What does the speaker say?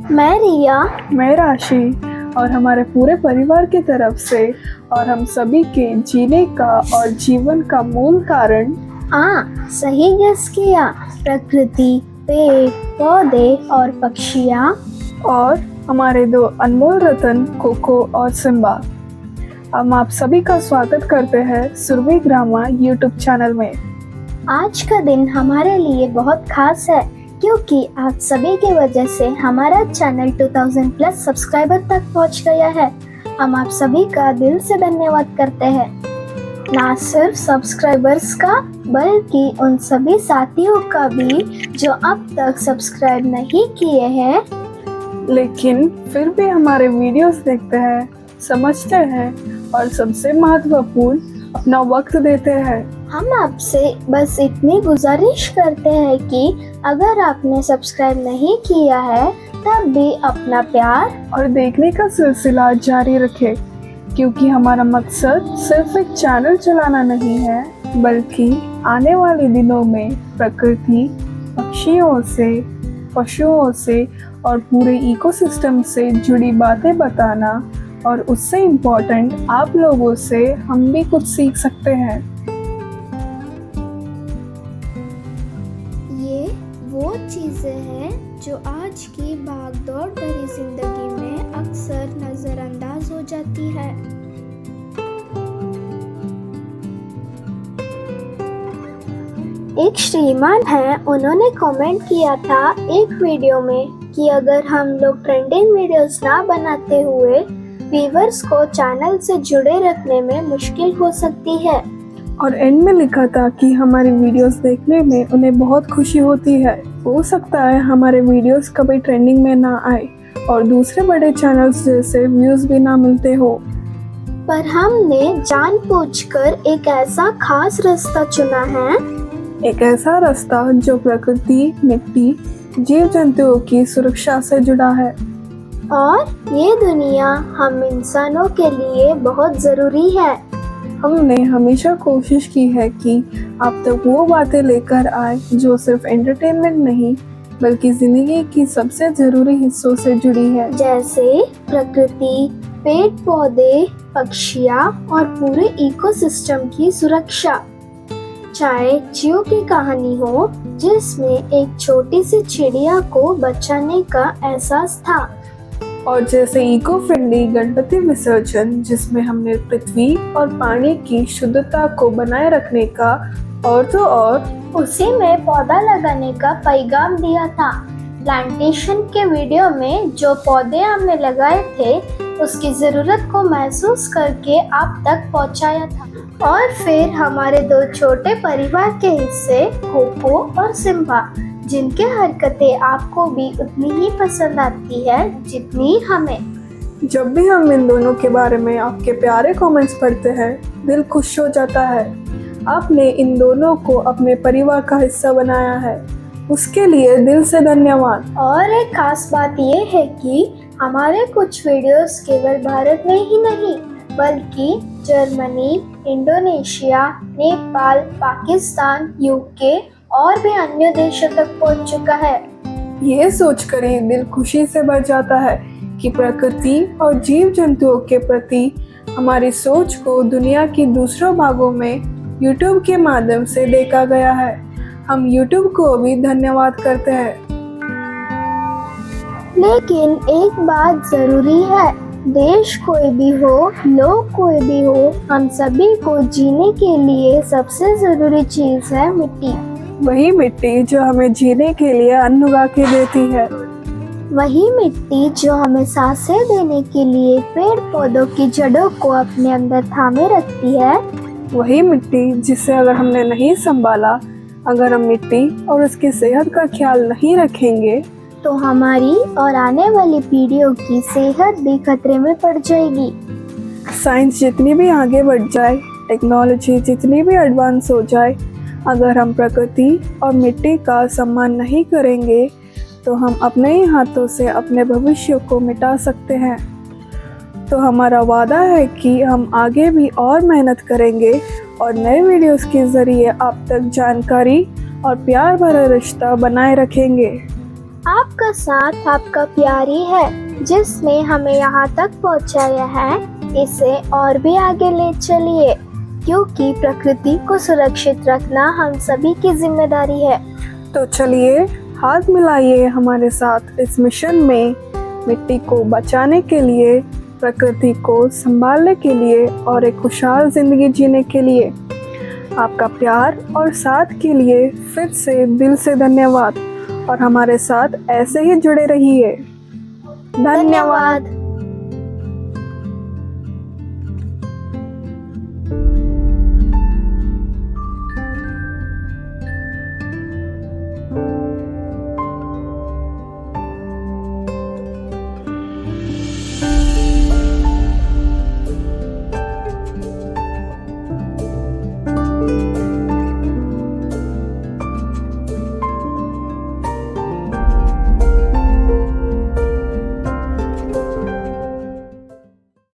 मैं रिया। मैं राशि और हमारे पूरे परिवार की तरफ से और हम सभी के जीने का और जीवन का मूल कारण सही गेस किया। प्रकृति, पेड़ पौधे और पक्षियाँ। और हमारे दो अनमोल रतन कोको और सिम्बा। हम आप सभी का स्वागत करते हैं सुरभि ग्रामा यूट्यूब चैनल में। आज का दिन हमारे लिए बहुत खास है क्योंकि आप सभी की वजह से हमारा चैनल 2000 प्लस सब्सक्राइबर तक पहुंच गया है। हम आप सभी का दिल से धन्यवाद करते हैं, ना सिर्फ सब्सक्राइबर्स का बल्कि उन सभी साथियों का भी जो अब तक सब्सक्राइब नहीं किए हैं लेकिन फिर भी हमारे वीडियोस देखते हैं, समझते हैं और सबसे महत्वपूर्ण अपना वक्त देते हैं। हम आपसे बस इतनी गुजारिश करते हैं कि अगर आपने सब्सक्राइब नहीं किया है तब भी अपना प्यार और देखने का सिलसिला जारी रखें, क्योंकि हमारा मकसद सिर्फ एक चैनल चलाना नहीं है बल्कि आने वाले दिनों में प्रकृति, पक्षियों से, पशुओं से और पूरे इकोसिस्टम से जुड़ी बातें बताना और उससे इम्पोर्टेंट आप लोगों से हम भी कुछ सीख सकते हैं। ये वो चीज़ें हैं जो आज की भागदौड़ भरी जिंदगी में अक्सर नज़रअंदाज हो जाती है। एक श्रीमान हैं, उन्होंने कमेंट किया था एक वीडियो में कि अगर हम लोग ट्रेंडिंग वीडियोस ना बनाते हुए व्यूअर्स को चैनल से जुड़े रखने में मुश्किल हो सकती है। और एंड में लिखा था कि हमारी वीडियोस देखने में उन्हें बहुत खुशी होती है। हो सकता है हमारे वीडियोस कभी ट्रेंडिंग में ना आए और दूसरे बड़े चैनल्स जैसे व्यूज भी ना मिलते हो, पर हमने जानबूझकर एक ऐसा खास रास्ता चुना है, एक ऐसा रास्ता जो प्रकृति, मिट्टी, जीव जंतुओं की सुरक्षा से जुड़ा है। और ये दुनिया हम इंसानों के लिए बहुत ज़रूरी है। हमने हमेशा कोशिश की है कि आप तक वो बातें लेकर आए जो सिर्फ एंटरटेनमेंट नहीं बल्कि जिंदगी की सबसे ज़रूरी हिस्सों से जुड़ी है, जैसे प्रकृति, पेड़ पौधे, पक्षियाँ और पूरे इकोसिस्टम की सुरक्षा। चाहे जियो की कहानी हो जिसमें एक छोटी सी चिड़िया को बचाने का एहसास था, और जैसे इको फ्रेंडली गणपति विसर्जन जिसमें हमने पृथ्वी और पानी की शुद्धता को बनाए रखने का और तो और उसी में पौधा लगाने का पैगाम दिया था। प्लांटेशन के वीडियो में जो पौधे हमने लगाए थे उसकी ज़रूरत को महसूस करके आप तक पहुंचाया था। और फिर हमारे दो छोटे परिवार के हिस्से कोको और सिम्बा, जिनके हरकतें आपको भी उतनी ही पसंद आती है जितनी हमें। जब भी हम इन दोनों के बारे में आपके प्यारे कमेंट्स पढ़ते हैं दिल खुश हो जाता है। आपने इन दोनों को अपने परिवार का हिस्सा बनाया है, उसके लिए दिल से धन्यवाद। और एक खास बात ये है कि हमारे कुछ वीडियोस केवल भारत में ही नहीं बल्कि Germany, Indonesia, Nepal, Pakistan, UK और भी अन्य देशों तक पहुंच चुका है। ये सोचकर ही दिल खुशी से भर जाता है कि प्रकृति और जीव जंतुओं के प्रति हमारी सोच को दुनिया की दूसरों भागों में YouTube के माध्यम से देखा गया है। हम YouTube को भी धन्यवाद करते हैं। लेकिन एक बात जरूरी है, देश कोई भी हो, लोग कोई भी हो, हम सभी को जीने के लिए सबसे जरूरी चीज है मिट्टी। वही मिट्टी जो हमें जीने के लिए अन्न उगा के देती है, वही मिट्टी जो हमें सांसें देने के लिए पेड़ पौधों की जड़ों को अपने अंदर थामे रखती है, वही मिट्टी जिसे अगर हमने नहीं संभाला, अगर हम मिट्टी और उसकी सेहत का ख्याल नहीं रखेंगे तो हमारी और आने वाली पीढ़ियों की सेहत भी खतरे में पड़ जाएगी। साइंस जितनी भी आगे बढ़ जाए, टेक्नोलॉजी जितनी भी एडवांस हो जाए, अगर हम प्रकृति और मिट्टी का सम्मान नहीं करेंगे तो हम अपने ही हाथों से अपने भविष्य को मिटा सकते हैं। तो हमारा वादा है कि हम आगे भी और मेहनत करेंगे और नए वीडियोस के ज़रिए आप तक जानकारी और प्यार भरा रिश्ता बनाए रखेंगे। आपका साथ आपका प्यार ही है जिसने हमें यहाँ तक पहुँचाया है। इसे और भी आगे ले चलिए, क्योंकि प्रकृति को सुरक्षित रखना हम सभी की जिम्मेदारी है। तो चलिए हाथ मिलाइए हमारे साथ इस मिशन में, मिट्टी को बचाने के लिए, प्रकृति को संभालने के लिए और एक खुशहाल जिंदगी जीने के लिए। आपका प्यार और साथ के लिए फिर से दिल से धन्यवाद और हमारे साथ ऐसे ही जुड़े रहिए। धन्यवाद।